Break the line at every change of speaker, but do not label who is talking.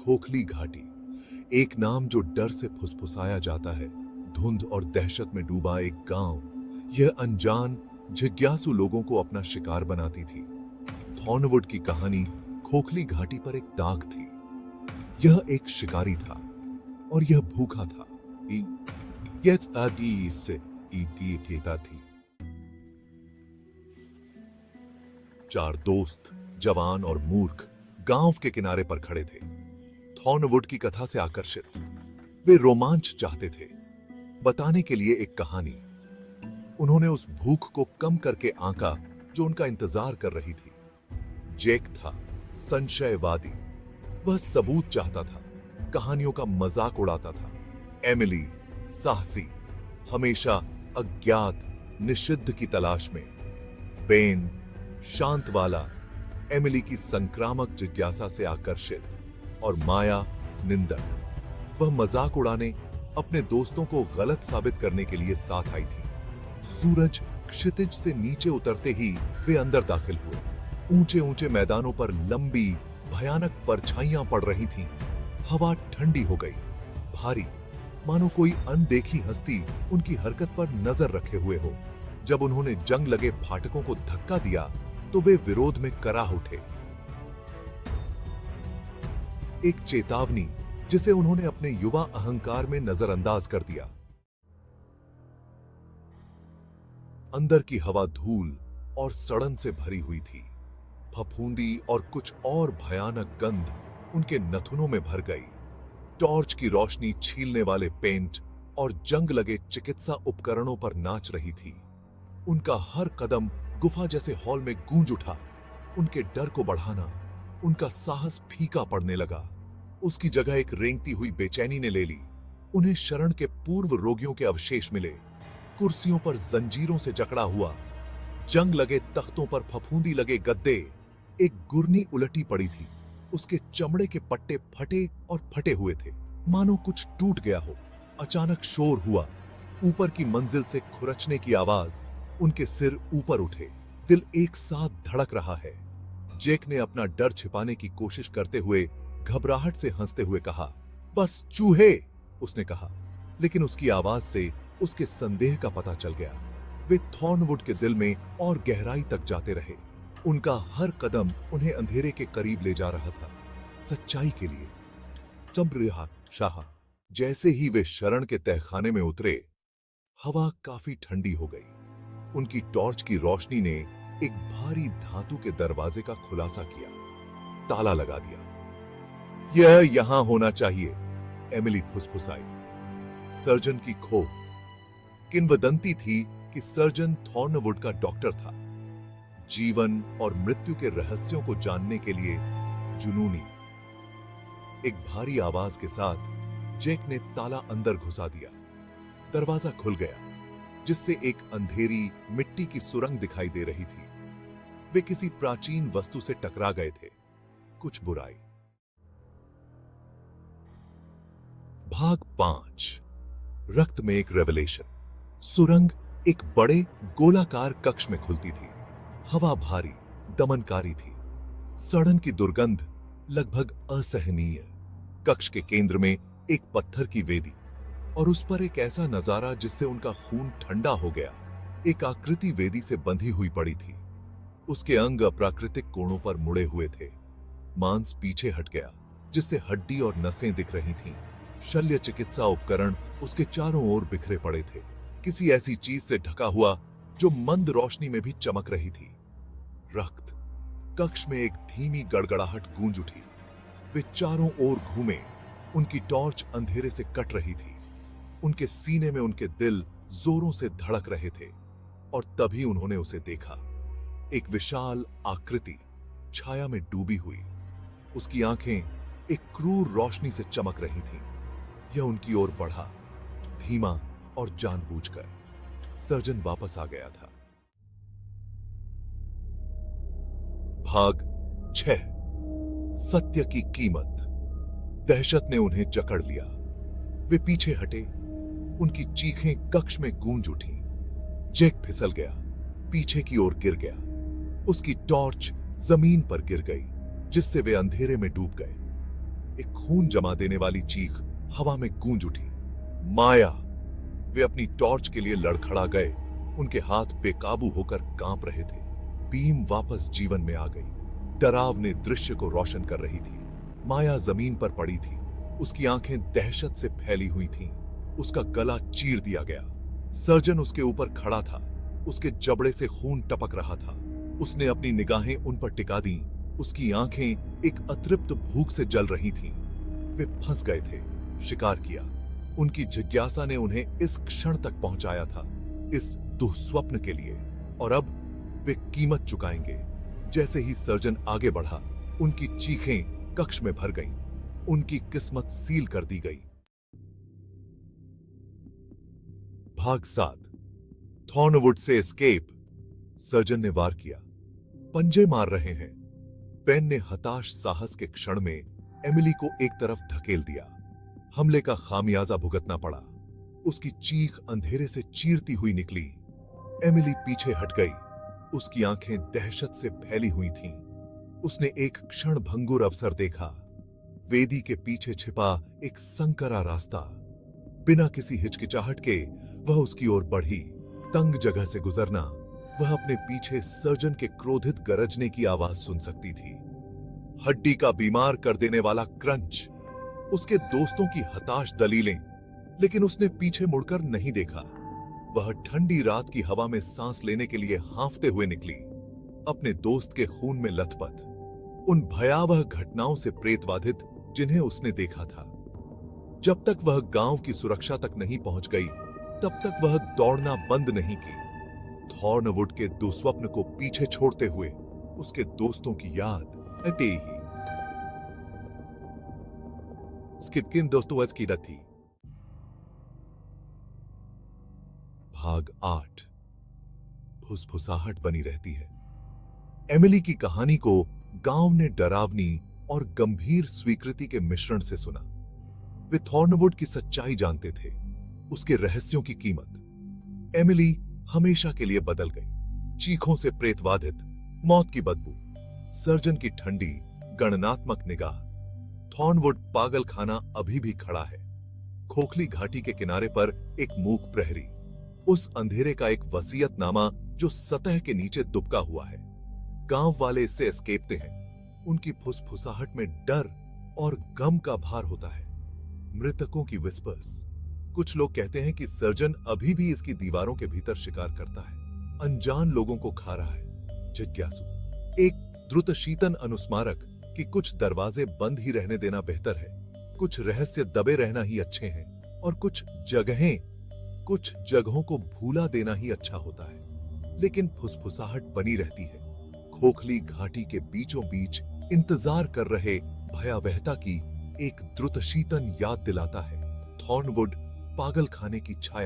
खोखली घाटी, एक नाम जो डर से फुसफुसाया जाता है। धुंध और दहशत में डूबा एक गांव, यह अनजान जिज्ञासु लोगों को अपना शिकार बनाती थी। थॉर्नवुड की कहानी खोखली घाटी पर एक दाग थी। यह एक शिकारी था और यह भूखा था। थी। चार दोस्त, जवान और मूर्ख, गांव के किनारे पर खड़े थे। थॉर्नवुड की कथा से आकर्षित, वे रोमांच चाहते थे, बताने के लिए एक कहानी। उन्होंने उस भूख को कम करके आंका जो उनका इंतजार कर रही थी। जेक था संशयवादी, वह सबूत चाहता था, कहानियों का मजाक उड़ाता था। एमिली साहसी, हमेशा अज्ञात निषिद्ध की तलाश में। बेन शांत वाला, एमिली की संक्रामक जिज्ञासा से आकर्षित। और माया निंदक, वह मजाक उड़ाने, अपने दोस्तों को गलत साबित करने के लिए साथ आई थी। सूरज क्षितिज से नीचे उतरते ही वे अंदर दाखिल हुए। ऊंचे ऊंचे मैदानों पर लंबी भयानक परछाइयां पड़ रही थीं। हवा ठंडी हो गई, भारी, मानो कोई अनदेखी हस्ती उनकी हरकत पर नजर रखे हुए हो। जब उन्होंने जंग लगे फाटकों को धक्का दिया तो वे विरोध में कराह उठे। एक चेतावनी जिसे उन्होंने अपने युवा अहंकार में नजरअंदाज कर दिया। अंदर की हवा धूल और सड़न से भरी हुई थी। फफूंदी और कुछ और भयानक गंध उनके नथुनों में भर गई। टॉर्च की रोशनी छीलने वाले पेंट और जंग लगे चिकित्सा उपकरणों पर नाच रही थी। उनका हर कदम गुफा जैसे हॉल में गूंज उठा। उनके डर को बढ़ाना, उनका साहस फीका पड़ने लगा। उसकी जगह एक रेंगती हुई बेचैनी ने ले ली। उन्हें शरण के पूर्व रोगियों के अवशेष मिले, कुर्सियों पर जंजीरों से जकड़ा हुआ, जंग लगे तख्तों पर फफूंदी लगे गद्दे। एक गुरनी उलटी पड़ी थी, उसके चमड़े के पट्टे फटे और फटे हुए थे, मानो कुछ टूट गया हो। अचानक शोर हुआ, ऊपर की मंजिल से खुरचने की आवाज। उनके सिर ऊपर उठे, दिल एक साथ धड़क रहा है। जेक ने अपना डर छिपाने की कोशिश करते हुए घबराहट से हंसते हुए कहा, बस चूहे, उसने कहा, लेकिन उसकी आवाज से उसके संदेह का पता चल गया। वे थॉर्नवुड के दिल में और गहराई तक जाते रहे। उनका हर कदम उन्हें अंधेरे के करीब ले जा रहा था, सच्चाई के लिए। जब रिहा शाह, जैसे ही वे शरण के तहखाने में उतरे, हवा काफी ठंडी हो गई। उनकी टॉर्च की रोशनी ने एक भारी धातु के दरवाजे का खुलासा किया, ताला लगा दिया। यह यहां होना चाहिए, एमिली फुसफुसाई। सर्जन की खो। किंवदंती थी कि सर्जन थॉर्नवुड का डॉक्टर था, जीवन और मृत्यु के रहस्यों को जानने के लिए जुनूनी। एक भारी आवाज के साथ जेक ने ताला अंदर घुसा दिया। दरवाजा खुल गया, जिससे एक अंधेरी मिट्टी की सुरंग दिखाई दे रही थी। वे किसी प्राचीन वस्तु से टकरा गए थे, कुछ बुराई। भाग 5। रक्त में एक रेवलेशन। सुरंग एक बड़े गोलाकार कक्ष में खुलती थी। हवा भारी, दमनकारी थी। सड़न की दुर्गंध लगभग असहनीय। कक्ष के केंद्र में एक पत्थर की वेदी और उस पर एक ऐसा नजारा जिससे उनका खून ठंडा हो गया। एक आकृति वेदी से बंधी हुई पड़ी थी। उसके अंग अप्राकृतिक कोणों पर मुड़े हुए थे। मांस पीछे हट गया, जिससे हड्डी और नसें दिख रही थीं। शल्य चिकित्सा उपकरण उसके चारों ओर बिखरे पड़े थे, किसी ऐसी चीज से ढका हुआ जो मंद रोशनी में भी चमक रही थी। रक्त। कक्ष में एक धीमी गड़गड़ाहट गूंज उठी। वे चारों ओर घूमे, उनकी टॉर्च अंधेरे से कट रही थी। उनके सीने में उनके दिल जोरों से धड़क रहे थे। और तभी उन्होंने उसे देखा, एक विशाल आकृति छाया में डूबी हुई। उसकी आंखें एक क्रूर रोशनी से चमक रही थीं। यह उनकी ओर बढ़ा, धीमा और जानबूझकर। सर्जन वापस आ गया था। भाग 6। सत्य की कीमत। दहशत ने उन्हें जकड़ लिया। वे पीछे हटे, उनकी चीखें कक्ष में गूंज उठी। जेक फिसल गया, पीछे की ओर गिर गया। उसकी टॉर्च जमीन पर गिर गई, जिससे वे अंधेरे में डूब गए। एक खून जमा देने वाली चीख हवा में गूंज उठी। माया! वे अपनी टॉर्च के लिए लड़खड़ा गए। उनके हाथ बेकाबू होकर कांप रहे थे। बीम वापस जीवन में आ गई। डरावने दृश्य को रोशन कर रही थी। माया जमीन पर पड़ी थी। उसकी आंखें दहशत से फैली हुई थीं। उसका गला चीर दिया गया। सर्जन उसके ऊपर खड़ा था। उसके जबड़े से खून टपक रहा था। उसने अपनी निगाहें उन पर टिका दी। उसकी आंखें एक अतृप्त भूख से जल रही थीं। वे फंस गए थे। शिकार किया। उनकी जिज्ञासा ने उन्हें इस क्षण तक पहुंचाया था, इस दुःस्वप्न के लिए, और अब वे कीमत चुकाएंगे। जैसे ही सर्जन आगे बढ़ा, उनकी चीखें कक्ष में भर गईं। उनकी किस्मत सील कर दी गई। भाग 7। थॉर्नवुड से एस्केप। सर्जन ने वार किया। पंजे मार रहे हैं। पेन ने हताश साहस के क्षण में एमिली को एक तरफ धकेल दिया। हमले का खामियाजा भुगतना पड़ा। उसकी चीख अंधेरे से चीरती हुई निकली। एमिली पीछे हट गई। उसकी आंखें दहशत से फैली हुई थीं। उसने एक क्षण भंगुर अवसर देखा। वेदी के पीछे छिपा एक संकरा रास्ता। बिना किसी हिचकिचाहट के वह उसकी ओर बढ़ी। तंग जगह से गुजरना, वह अपने पीछे सर्जन के क्रोधित गरजने की आवाज सुन सकती थी। हड्डी का बीमार कर देने वाला क्रंच, उसके दोस्तों की हताश दलीलें, लेकिन उसने पीछे मुड़कर नहीं देखा। वह ठंडी रात की हवा में सांस लेने के लिए हांफते हुए निकली, अपने दोस्त के खून में लथपथ, उन भयावह घटनाओं से प्रेतवाधित जिन्हें उसने देखा था। जब तक वह गांव की सुरक्षा तक नहीं पहुंच गई, तब तक वह दौड़ना बंद नहीं की। थॉर्नवुड के दुस्वप्न को पीछे छोड़ते हुए उसके दोस्तों की याद आते ही स्किटकिन दोस्तोवस्की थी। भाग 8। फुसफुसाहट बनी रहती है। एमिली की कहानी को गांव ने डरावनी और गंभीर स्वीकृति के मिश्रण से सुना। वे थॉर्नवुड की सच्चाई जानते थे, उसके रहस्यों की कीमत। एमिली हमेशा के लिए बदल गई। चीखों से प्रेतवाधित, मौत की बदबू, सर्जन की ठंडी गणनात्मक निगाह। थॉर्नवुड पागल खाना अभी भी खड़ा है। खोखली घाटी के किनारे पर एक मूक प्रहरी, उस अंधेरे का एक वसीयतनामा जो सतह के नीचे दुबका हुआ है। गांव वाले इससे एस्केपते हैं। उनकी फुसफुसाहट में डर और गम का भार होता है। मृतकों की विस्पर्स। कुछ लोग कहते हैं कि सर्जन अभी भी इसकी दीवारों के भीतर शिकार करता है, अनजान लोगों को खा रहा है। जिज्ञासु। एक द्रुतशीतन अनुस्मारक कि कुछ दरवाजे बंद ही रहने देना बेहतर है, कुछ रहस्य दबे रहना ही अच्छे हैं, और कुछ जगहों को भूला देना ही अच्छा होता है। लेकिन फुसफुसाहट बनी रहती है। खोखली घाटी के बीचों बीच इंतजार कर रहे भयावहता की एक द्रुतशीतन याद दिलाता है। थॉर्नवुड पागल खाने की छाया